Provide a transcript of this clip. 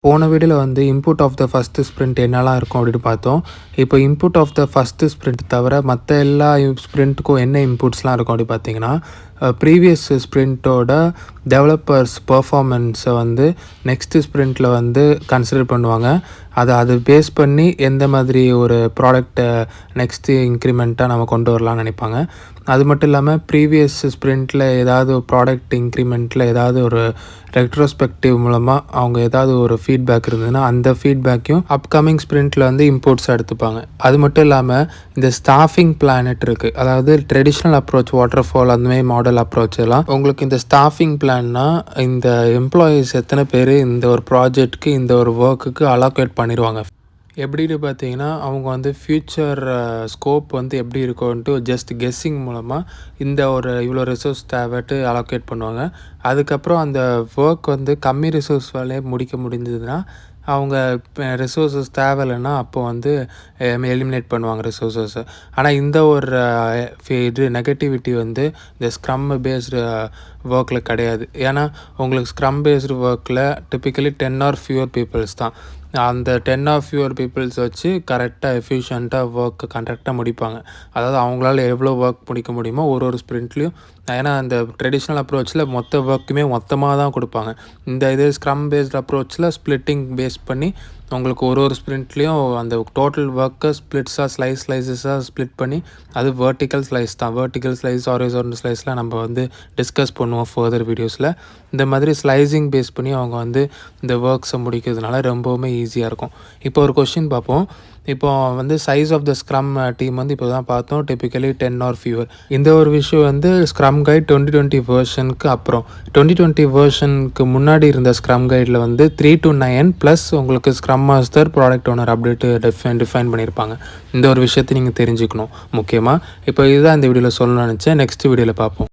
போன வீடியோல வந்து input of the first sprint என்னலாம் இருக்கும் அப்படின்னு பார்த்தோம். இப்போ input of the first sprint தவிர மற்ற எல்லா ஸ்ப்ரிண்ட்டுக்கும் என்ன இன்புட்ஸ்லாம் இருக்கும் அப்படின்னு பார்த்தீங்கன்னா, ப்ரீவியஸ் ஸ்ப்ரிண்ட்டோட டெவலப்பர்ஸ் பெர்ஃபார்மன்ஸை வந்து நெக்ஸ்ட் ஸ்ப்ரிண்ட்டில் வந்து கன்சிடர் பண்ணுவாங்க. அது பேஸ் பண்ணி எந்த மாதிரி ஒரு ப்ராடக்ட்டை நெக்ஸ்ட்டு இன்க்ரிமெண்ட்டாக நம்ம கொண்டு வரலாம்னு நினைப்பாங்க. அது மட்டும் இல்லாமல் ப்ரீவியஸ் ஸ்ப்ரிண்ட்டில் ஏதாவது ப்ராடக்ட் இன்க்ரிமெண்ட்டில் ஏதாவது ஒரு ரெட்ரோஸ்பெக்டிவ் மூலமாக அவங்க ஏதாவது ஒரு ஃபீட்பேக் இருந்ததுன்னா அந்த ஃபீட்பேக்கையும் அப்கமிங் ஸ்ப்ரிண்ட்டில் வந்து இம்போர்ட்ஸாக எடுத்துப்பாங்க. அது மட்டும் இல்லாமல் இந்த ஸ்டாஃபிங் பிளானட் இருக்குது, அதாவது ட்ரெடிஷ்னல் அப்ரோச் வாட்டர் ஃபால் அந்தமாதிரி மாடல் அப்ரோச் எல்லாம் உங்களுக்கு இந்த ஸ்டாஃபிங் பிளான்னா இந்த எம்ப்ளாயீஸ் எத்தனை பேர் இந்த ஒரு ப்ராஜெக்ட்டுக்கு இந்த ஒரு ஒர்க்குக்கு அலோகேட் பண்ணிடுவாங்க. எப்படின்னு பார்த்தீங்கன்னா அவங்க வந்து ஃப்யூச்சர் ஸ்கோப் வந்து எப்படி இருக்கும்ன்ட்டு ஜஸ்ட் கெஸ்ஸிங் மூலமாக இந்த ஒரு இவ்வளோ ரிசோர்ஸ் தேவைட்டு அலோகேட் பண்ணுவாங்க. அதுக்கப்புறம் அந்த ஒர்க் வந்து கம்மி ரிசோர்ஸ் வேலையை முடிக்க முடிஞ்சதுன்னா அவங்க ரிசோர்ஸஸ் தேவையில்லைன்னா அப்போ வந்து எலிமினேட் பண்ணுவாங்க ரிசோர்ஸஸை. ஆனால் இந்த ஒரு இது நெகட்டிவிட்டி வந்து இந்த ஸ்க்ரம் பேஸ்டு ஒர்க்கில் கிடையாது. ஏன்னா உங்களுக்கு ஸ்க்ரம் பேஸ்டு ஒர்க்கில் டிப்பிக்கலி 10 ஆர் ஃபியூவர் பீப்புள்ஸ் தான். அந்த 10 ஆர் ஃபியூவர் பீப்புள்ஸ் வச்சு கரெக்டாக எஃபிஷியண்ட்டாக ஒர்க்கு கரெக்டாக முடிப்பாங்க. அதாவது அவங்களால எவ்வளோ ஒர்க் முடிக்க முடியுமோ ஒரு ஸ்ப்ரிண்ட்லேயும். ஏன்னா அந்த ட்ரெடிஷ்னல் அப்ரோச்சில் மொத்த ஒர்க்குமே மொத்தமாக தான் கொடுப்பாங்க. இந்த இது ஸ்க்ரம் பேஸ்ட் அப்ரோச்சில் ஸ்ப்ளிட்டிங் பேஸ் பண்ணி உங்களுக்கு ஒரு ஸ்ப்ரிண்ட்லேயும் அந்த டோட்டல் ஒர்க்கை ஸ்லைஸஸாக ஸ்ப்ளிட் பண்ணி அது வெர்டிக்கல் ஸ்லைஸ் தான். வெர்டிக்கல் ஸ்லைஸ் ஹாரிசான்டல் ஸ்லைஸ்லாம் நம்ம வந்து டிஸ்கஸ் பண்ணுவோம் ஃபர்தர் வீடியோஸில். இந்த மாதிரி ஸ்லைசிங் பேஸ் பண்ணி அவங்க வந்து இந்த ஒர்க்ஸை முடிக்கிறதுனால ரொம்பவுமே ஈஸியாக இருக்கும். இப்போ ஒரு கொஸ்டின் பார்ப்போம். இப்போ வந்து size of the scrum team வந்து இப்போ தான் பார்த்தோம், டிப்பிக்கலி 10 ஆர் ஃபியூவர். இந்த ஒரு விஷயம் வந்து ஸ்க்ரம் கைட் 2020 வேர்ஷனுக்கு அப்புறம் 2020 வேர்ஷனுக்கு முன்னாடி இருந்த ஸ்க்ரம் கைடில் வந்து 3 to 9 ப்ளஸ் உங்களுக்கு scrum master product owner update define பண்ணியிருப்பாங்க. இந்த ஒரு விஷயத்தை நீங்கள் தெரிஞ்சுக்கணும் முக்கியமாக. இப்போ இதுதான் இந்த வீடியோவில் சொல்லணும்னு நினச்சேன். நெக்ஸ்ட் வீடியோவில் பார்ப்போம்.